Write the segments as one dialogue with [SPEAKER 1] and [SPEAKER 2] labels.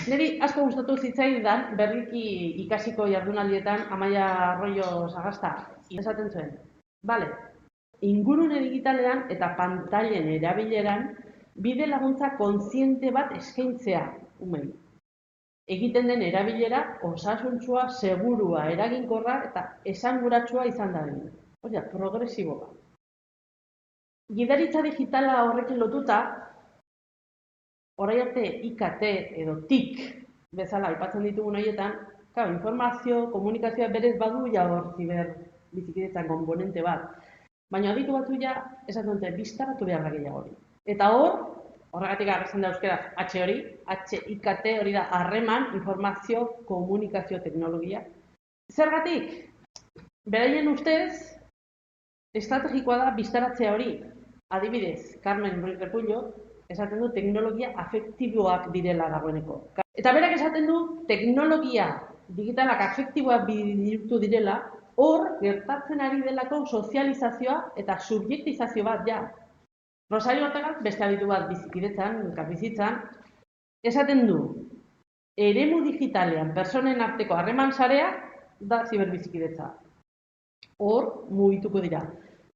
[SPEAKER 1] Niri asko gustatu zitzaidan berriki ikasiko jardunaldietan Amaia Arroyo Sagasta esaten zuen. Bale, ingurune digitalean eta pantailen erabileran bide laguntza kontziente bat eskaintzea umei. Egiten den erabilera osasuntsua, segurua, eraginkorra eta esanguratsua izan dadin. Hori da, progresibo bat. Gidaritza digitala horrekin lotuta, orain arte IKT edo TIC bezala aipatzen ditugun horietan, informazio, komunikazioa berez badu ja hor ziber bizikidetzan komponente bat. Baina aditu batzu ja, esaten dute, biztaratu behar da gehiago hori. Eta horregatik agertzen da euskeraz H hori, HIKT hori da harreman, informazio, komunikazio teknologia. Zergatik? Beraien ustez, estrategikoa da biztaratzea hori. Adibidez, Carmen Ruiz Repullo, esaten du teknologia afektiboak direla dagoeneko. Eta berak esaten du teknologia digitalak afektiboak bihurtu direla, hor gertatzen ari delako sozializazioa eta subjektizazio bat ja. Rosario Ortega, beste aditu bat bizikidetzan, bizitzan, esaten du, eremu digitalean personen arteko harreman sarea da ziberbizikidetza. Hor mugituko dira.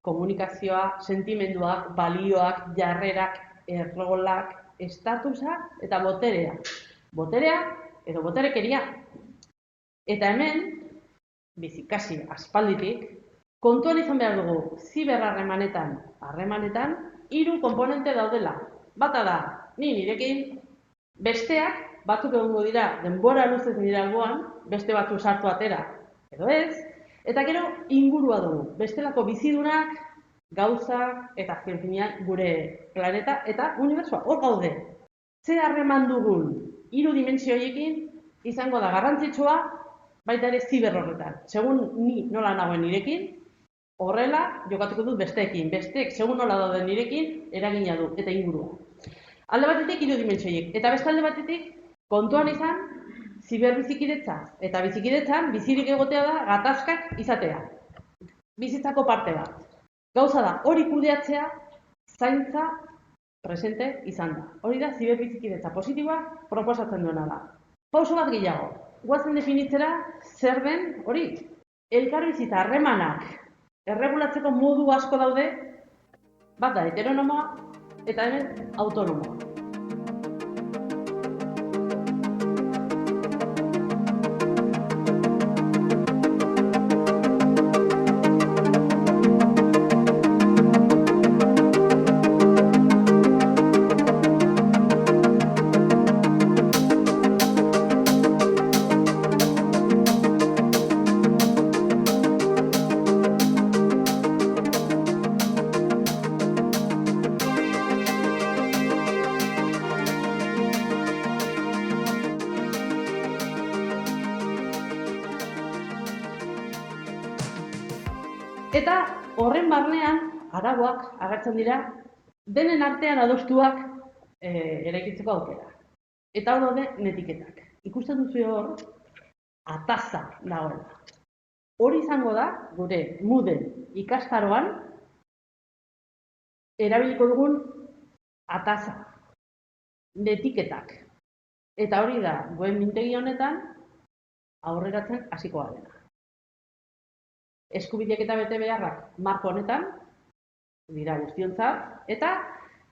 [SPEAKER 1] Komunikazioa, sentimenduak, balioak, jarrerak, errolak, estatusa eta boterea. Boterea edo boterekeria. Eta hemen, bizikasi aspalditik, kontuan izan behar dugu ziberharremanetan, hiru konponente daudela. Bata da, ni nirekin, besteak, batzuk egongo dira, denbora luzez nire alboan, beste batzu sartu atera, edo ez, eta gero ingurua dugu, bestelako bizidunak, gauzak eta azken gure planeta eta unibertsua, hor gaude. Ze harreman dugun hiru dimentsio horiekin izango da garrantzitsua baita ere ziber horretan. Segun ni nola nagoen nirekin, horrela jokatuko dut besteekin. Besteek segun nola dauden nirekin eragina du eta ingurua. Alde batetik hiru dimentsio horiek eta beste alde batetik kontuan izan ziberbizikidetza eta bizikidetzan bizirik egotea da gatazkak izatea. Bizitzako parte bat. Gauza da, hori kudeatzea, zaintza presente izan da. Hori da, ziberbizikidetza positiboa proposatzen duena da. Pauso bat gehiago. Guazen definitzera zer den hori. Elkarbizitza harremanak erregulatzeko modu asko daude, bat da heteronomoa eta hemen autonomoa. Eta horren barnean, arauak agertzen dira, denen artean adostuak eraikitzeko aukera. Eta hor daude netiketak. Ikusten duzu hor, ataza dagoela. Hori izango da, gure Moodle ikastaroan, erabiliko dugun ataza, netiketak. Eta hori da, goen mintegi honetan, aurreratzen hasiko dena. Eskubideak eta bete beharrak marko honetan, dira guztiontzat, eta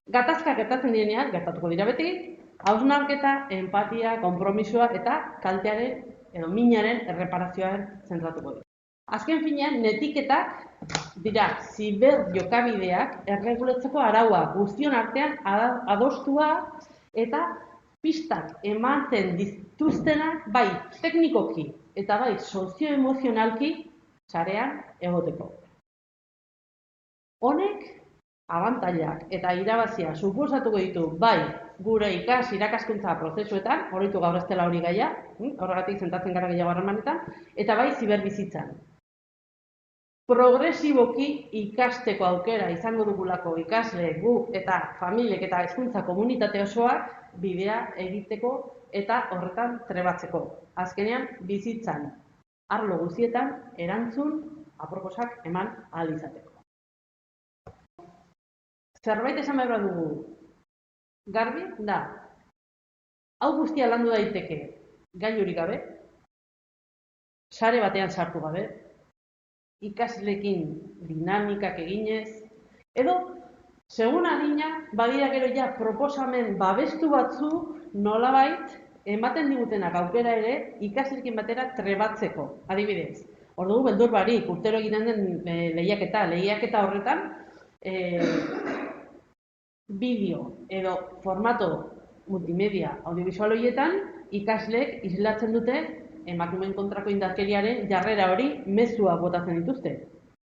[SPEAKER 1] gatazkak gertatzen direnean, gertatuko dira beti, hausnarketa, empatia, konpromisoa eta kaltearen edo minaren erreparazioaren zentratuko dira. Azken finean, netiketak dira ziber jokabideak erregulatzeko araua guztion artean adostua eta pistak ematen dituztenak bai teknikoki eta bai sozioemozionalki sarean egoteko. Honek abantailak eta irabazia suposatuko ditu bai gure irakaskuntza prozesuetan, horitu gaur ez dela hori gaia, horregatik zentatzen gara gehiago harremanetan, eta bai ziberbizitzan. Progresiboki ikasteko aukera izango dugulako ikasle, gu eta familiek eta hezkuntza komunitate osoak bidea egiteko eta horretan trebatzeko. Azkenean bizitzan arlo guztietan erantzun aproposak eman ahal izateko. Zerbait esan behar dugu, garbi da, Hau guztia landu daiteke gailurik gabe, sare batean sartu gabe, ikasleekin dinamikak eginez, edo segun adina, badira gero ja proposamen babestu batzuk nolabait ematen digutenak aukera ere ikasleekin batera trebatzeko, adibidez. Ordugu beldur barik, urtero egiten den lehiaketa horretan, bideo edo formato multimedia audiovisual horietan ikasleek islatzen dute emakumeen kontrako indarkeriaren jarrera hori mezuak botatzen dituzte.